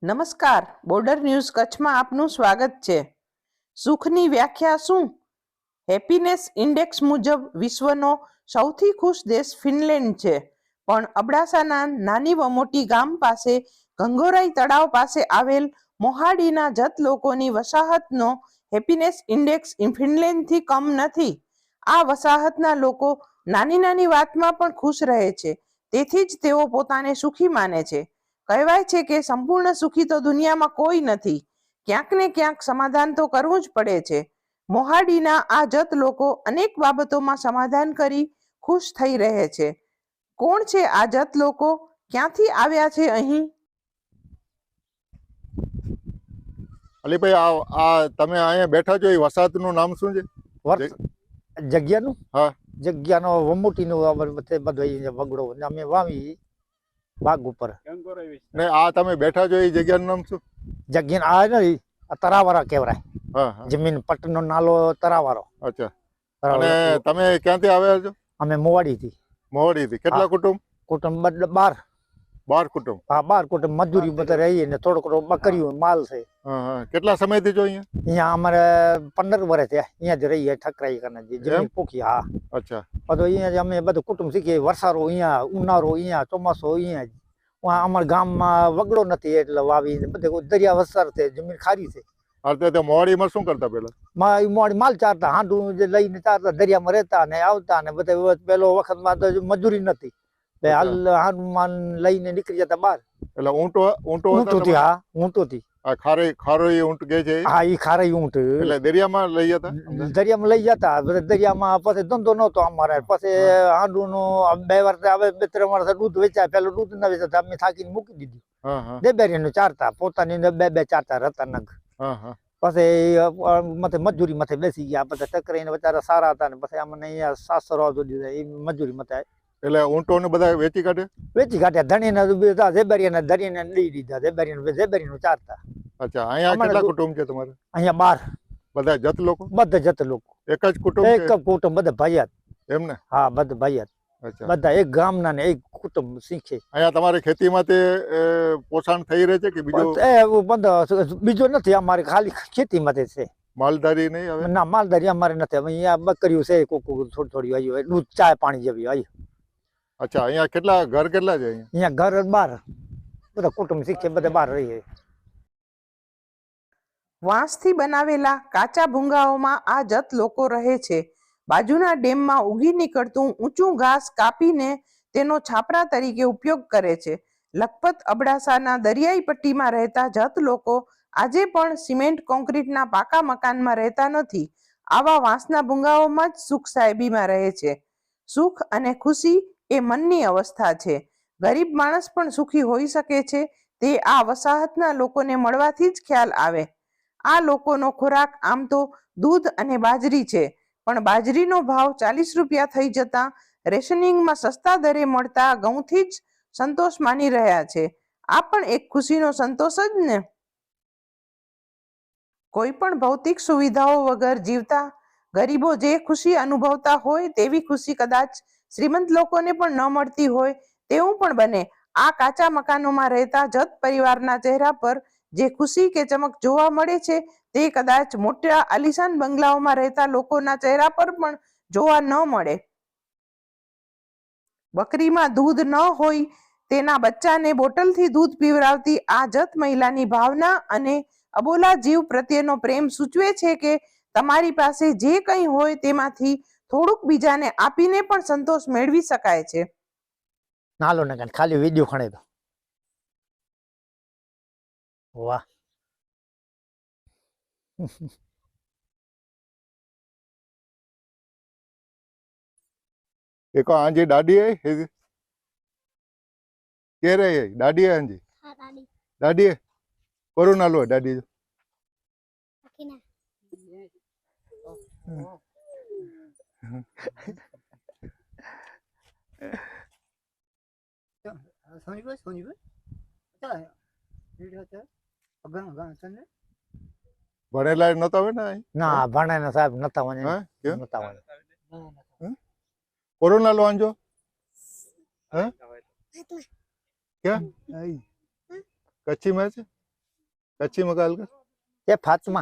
નમસ્કાર, border news કચ્છમાં આપનું સ્વાગત છે. સુખની વ્યાખ્યા શું? હેપીનેસ ઇન્ડેક્સ મુજબ વિશ્વનો સૌથી ખુશ દેશ ફિનલેન્ડ છે, પણ અબડાસાના નાની વમોટી ગામ પાસે ઘંઘોરાઈ તળાવ પાસે આવેલ મોહાડીના જત લોકોની વસાહતનો હેપીનેસ ઇન્ડેક્સ ફિનલેન્ડથી કમ નથી. આ વસાહતના લોકો નાની નાની વાતમાં પણ ખુશ રહે છે, તેથી જ તેઓ પોતાને સુખી માને છે. કહેવાય છે કે સંપૂર્ણ સુખી તો દુનિયામાં કોઈ નથી. ક્યાંક ને ક્યાંક સમાધાન તો કરવું જ પડે છે. મોહાડીના આ જત લોકો અનેક બાબતોમાં સમાધાન કરી ખુશ થઈ રહે છે. કોણ છે આ જત લોકો? ક્યાંથી આવ્યા છે અહીં? અલીભાઈ, આ તમે અહીંયા બેઠા છો એ વસાહતનું નામ શું છે? જગ્યાનું? હા, જગ્યાનો વમોટીનું બધો વગડો અમે વાવી બાગ ઉપર. ને આ તમે બેઠા છો એ જગ્યાનું નામ શું? જગ્યા આ નહીં, તરાવાળા કહેવાય. હા હા. જમીન પટ્ટનો નાલો તરાવાળો. અચ્છા. અને તમે ક્યાંથી આવ્યા છો? અમે મોવાડીથી. મોવાડીથી. કેટલા કુટુંબ? કુટુંબ 12. 12 કુટુંબ. હા, 12 કુટુંબ. મજૂરી બધા રહીએ ને થોડોક બકરીઓ માલ છે. હા હા. કેટલા સમયથી છો અહીંયા? અહીંયા અમારે 15 વર્ષ થયા. અહીંયા જ રહીએ ઠકરાઈ કરીને જમીન પૂકી. હા. અચ્છા. બધું અહીંયા જ અમે બધું કુટુંબ શીખીએ. વરસારો અહીંયા, ઉનાળો અહીંયા, ચોમાસો અહીંયા જ. અમારા ગામમાં વગડો નથી એટલે વાવી બધે દરિયા વસ્તાર છે, જમીન ખારી છે. અત્યારે મોવાડીમાં શું કરતા પેલા? મોડી માલ ચારતા, હાંડું જે લઈને ચારતા, દરિયામાં રહેતા ને આવતા ને બધે. પેલો વખતમાં તો મજૂરી નથી, હાલ હાંડું માલ લઈને નીકળી જતા બહાર. એટલે ઊંટોથી? હા, ઊંટોથી. આ ખારોઈ ઊંટ કે છે? હા, ઈ ખારાઈ ઊંટ. એટલે દરિયામાં લઈ જતા? દરિયામાં લઈ જતા. દરિયામાં પછી ધંધો નહોતો અમારે. પછી હાંડું નું 2 વર્ષ આવે, 2-3 વર્ષ દૂધ વેચાય. પેલું દૂધ ના વેચાતા, અમે થાકીને મૂકી દીધું. દેબેરીનું ચારતા, પોતાની 2-2 ચારતા હતા નગ. પછી મજૂરી માથે બેસી ગયા. બધા ટકરાઈને બચારા સારા હતા ને પછી અમને અહીંયા સાસરો આવતો દીધા એ મજૂરી માથે. એટલે ઊંટોને બધા વેચી કાઢે? વેચી કાઢ્યા. ધણીને ઝેબેરીને ધણીને દઈ દીધા. ઝેબેરીનું ચારતા. અચ્છા. અહીંયા કેટલા કુટુંબ છે તમારે? અહીંયા 12. બધા જત લોકો? બધા જત લોકો. એક જ કુટુંબ? એક જ કુટુંબ, બધા ભાઈયાત. એમને? હા, બધા ભાઈયાત. બધા એક ગામના ને એક કુટુંબ શીખે. અહીંયા તમારી ખેતીમાં પોષણ થઈ રહે છે કે બીજો? બીજો નથી અમારે, ખાલી ખેતીમાં છે. માલધારી નહીં? ના, માલધારી અમારે નથી. અહીંયા બકરીઓ છે, થોડી થોડી આવી, દૂધ ચા પાણી જેવી આવી. અચ્છા. અહીંયા ઘર કેટલા છે? અહીંયા ઘર 12. બધા કુટુંબ શીખે, બધા બહાર રહીએ. વાંસથી બનાવેલા કાચા ભૂંગાઓમાં આ જત લોકો રહે છે. બાજુના ડેમમાં ઉગી નીકળતું ઊંચું ઘાસ કાપીને તેનો છાપરા તરીકે ઉપયોગ કરે છે. લખપત અબડાસાના દરિયાઈ પટ્ટીમાં રહેતા જત લોકો આજે પણ સિમેન્ટ કોન્ક્રીટના પાકા મકાનમાં રહેતા નથી. આવા વાંસના ભૂંગાઓમાં જ સુખ સાહેબીમાં રહે છે. સુખ અને ખુશી એ મનની અવસ્થા છે. ગરીબ માણસ પણ સુખી હોઈ શકે છે, તે આ વસાહતના લોકોને મળવાથી જ ખ્યાલ આવે. આ લોકોનો ખોરાક આમ તો દૂધ અને બાજરી છે, પણ બાજરીનો ભાવ 40 રૂપિયા થઈ જતા રેશનિંગમાં સસ્તા દરે મળતા ઘઉંથી જ સંતોષ માની રહ્યા છે. આ પણ એક ખુશીનો સંતોષ જ ને. કોઈ પણ ભૌતિક સુવિધાઓ વગર જીવતા ગરીબો જે ખુશી અનુભવતા હોય તેવી ખુશી કદાચ શ્રીમંત લોકોને પણ ન મળતી હોય તેવું પણ બને. આ કાચા મકાનોમાં રહેતા જત પરિવારના ચહેરા પર જે ખુશી કે ચમક જોવા મળે છે તે કદાચ મોટા આલિશાન બંગલાઓમાં રહેતા લોકોના ચહેરા પર પણ જોવા ન મળે. બકરીમાં દૂધ ન હોય તેના બચ્ચાને બોટલથી દૂધ પીવડાવતી આ જત મહિલાની ભાવના અને અબોલા જીવ પ્રત્યેનો પ્રેમ સૂચવે છે કે તમારી પાસે જે કંઈ હોય તેમાંથી થોડુંક બીજાને આપીને પણ સંતોષ મેળવી શકાય છે. નાલો ને ખાલી વિડીયો ખણે તો વાહ. एक आंजी दादी है कह रहे है दादी है आंजी? हाँ दादी। दादी है? कोरोना लो दादी जो ભણેલા નતા હોય ને? ના, ભણેલા સાહેબ નતા હોય. कोरोना लो आंजो क्या कच्ची में से कच्ची में काल का ये फातिमा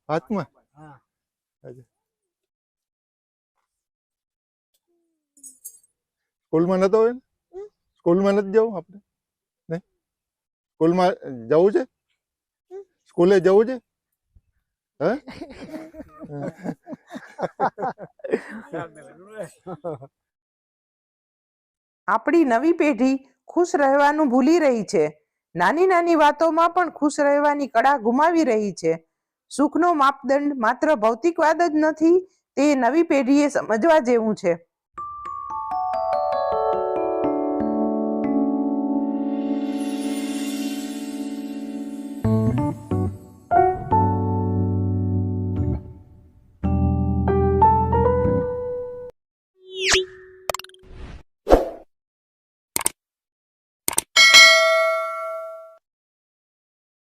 हाथ में हाँ। अच्छा स्कूल में नतो હોય ને સ્કૂલ માં નથી જવું આપણે નહીં સ્કૂલ માં જવું છે સ્કૂલે જવું છે હે આપણી નવી પેઢી ખુશ રહેવાનું ભૂલી રહી છે. નાની નાની વાતોમાં પણ ખુશ રહેવાની કળા ગુમાવી રહી છે. સુખનો માપદંડ માત્ર ભૌતિકવાદ જ નથી, તે નવી પેઢીએ સમજવા જેવું છે.